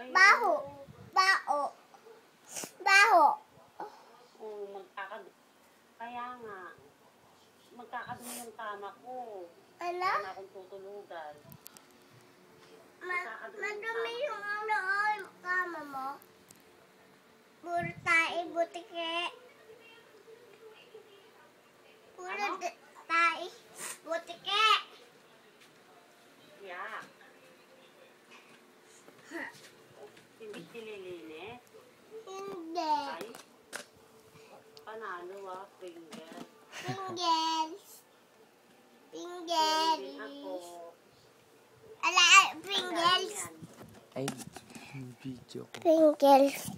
Baho. Baho. Baho. Oo, kaya nga, magkakadumi yung kama ko. Ano? Wala na akong tutulugan. Madumi yung kama mo. Puro tae, butike. Puro tae, butike. Yak. Hindi nililinis? Hindi. Ay, panalo Pringles. Pringles. Meron din ako. Ala, Pringles. Ay, video ko. Pringles.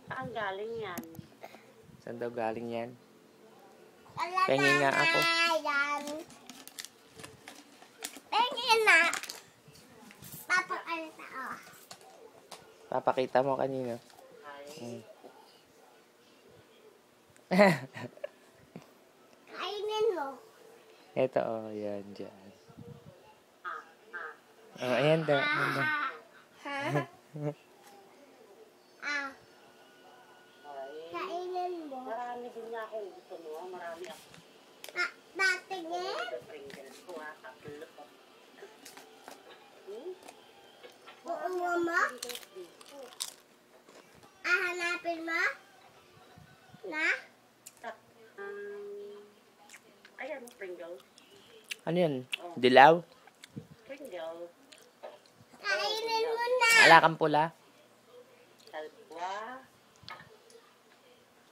Saan galing yan? Saan daw galing yan? Ala, Pengen nga ako. yan. Pengen na. Papakita ko. Papakita mo kanino. Ay, Kainin mo. Ito, oh, yan, dyan. Oh, ayan daw. Ayan daw. Ha? Ah, ay. kainin mo. Marami din nga akong gusto mo. Marami ako. Natingin? Pringles ko tatlo. Buo mo? Hanapin mo? Na? Ayan, Pringles. Ano yan? Dilaw? Pringles. Kainin mo na. Ala kang pula? Dalawa.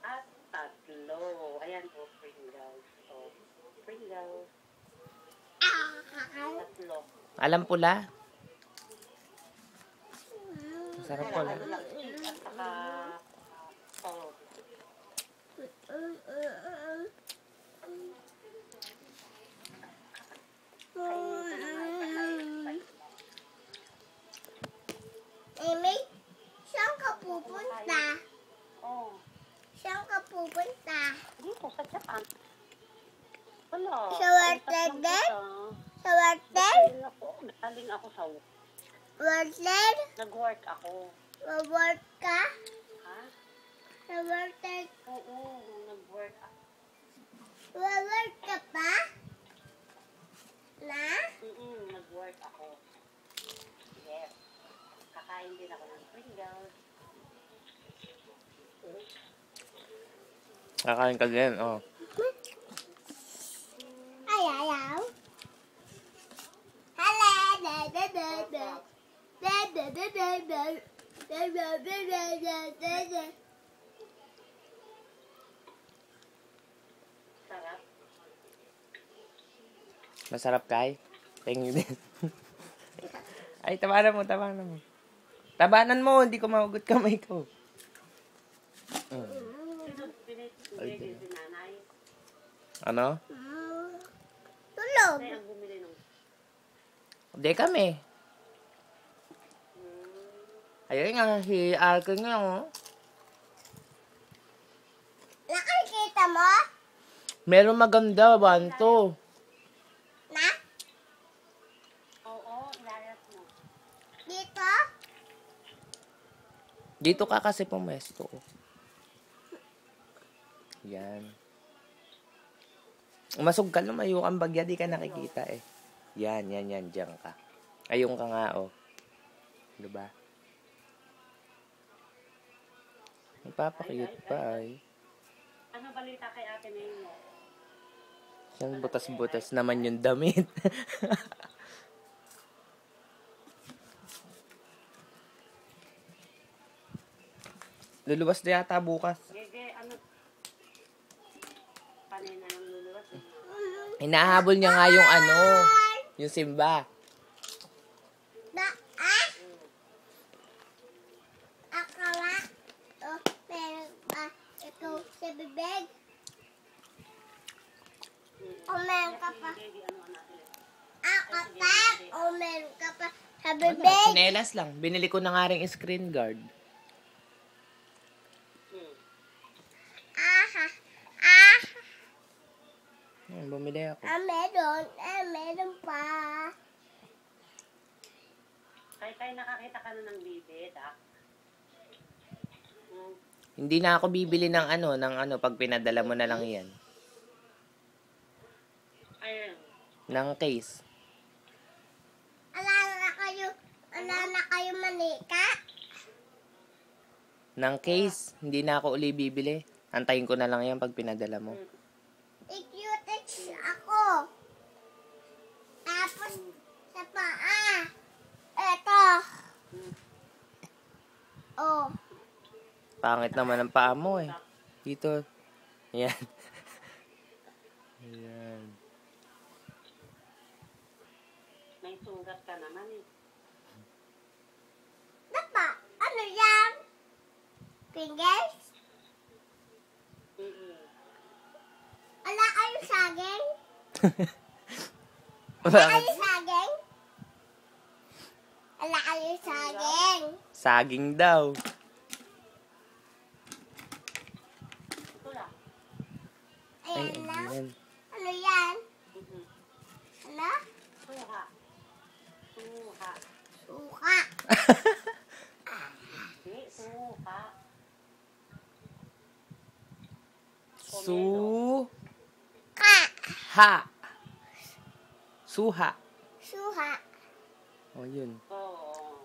At tatlo. Ayan po, Pringles. So, Pringles. Tatlo. Alam pula? Sarap pula. Ano lang, cheese at saka salt. Amy, saan ka pupunta? Oh, Saan ka pupunta? dito sa Japan. Wala. Sa Wartel Pagkat lang din? kita. Sa Wartel? Galing ako sa Wartel? nag-work ako. Mag-work ka? Ha? Sa Wartel? Oo, nag-work ako. Mag-work ka pa? Na? Nag-work ako. Yes. Kakain din ako ng Pringles. Kakain ka din, oh. Ay, ayaw. Hala, da, da, da, da. Da, da, da, da, da. Da, da, da, da, da, da, da. Sarap. Masarap kay? Tingin din. Ay, tabanan mo, tabanan mo. Tabanan mo, hindi ko mahugot kamay ko. Binigay si nanay. Ano? Tulog. Nanay ang bumili nung. Hindi kami. Ayun nga, si Alkin nga, oh. Nakikita mo? Meron maganda, banto. Na? Oo, ilayas mo. Dito? Dito ka kasi pumesto. Yan. Umasog ka, lumayo kang bagya, di ka nakikita eh. Yan, diyan ka. Ayun ka nga, oh. Diba? Magpapakiyot pa, ay. Ano balita kay Ate May mo? Siyang butas-butas naman yung damit. Luluwas na yata bukas. Gege, ano? Panay na lang luluwas eh. Hinahabol niya nga yung ano, yung Simba. Na? Ah? Akala? Oh, meron ba ito sa bibig? O meron ka pa? Gege, ano natin? Ako pa? O meron ka pa sa Ano, bibig? sinelas lang. Binili ko na nga rin screen guard. Aha. Ah. Bumili ako. Meron. Meron pa. Kaya Kay, nakakita ka na ng bibid, ah. Hindi na ako bibili ng pag pinadala mo na lang yan. Ayun. Ng case. Ala na kayo manika? Ng case, hindi na ako uli bibili. Antayin ko na lang yan pag pinadala mo. I-cutex ako. Tapos sa paa. Eto. Oh. Pangit naman ang paa mo eh. Dito. Yan. Ayan. May sugat ka naman eh. Dapa, ano yan? Fingers? Ala kayo saging? Ala Bakit? kayo saging? Ala kayo saging? Saging daw. Ito lang. Ay, Ayan na. ayan. Ano yan? Ano? Suha. Suha. Suka. Hindi, suha. Ka. Ha. Suha. Suha. O, yun. Oo.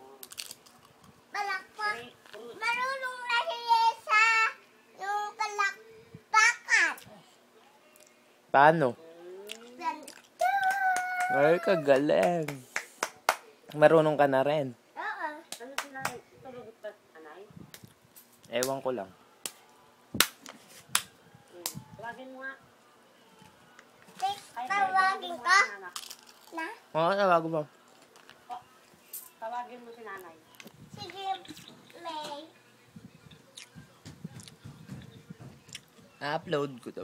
Palakpak. Grapefruit. Marunong na siya sa yung palakpakan. Paano? Ganito. Ay, kagaling. Marunong ka na rin. Oo. Ano sinanay? Tulog ba anay? Ewan ko lang. Tawagin mo nga. Tawagin ka? Anak. Na? Oo, tawago ba? Tawagin mo si nanay. Sige, May. Na-upload ko to.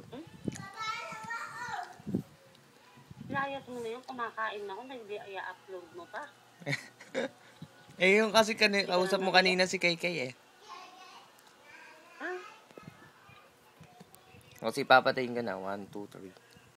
Layas mo na yun, kumakain na ako, hindi i-upload mo pa. Eh, yung kasi kausap mo kanina si Kaykay eh. Ha? O, si papatayin ka na. 1, 2, 3.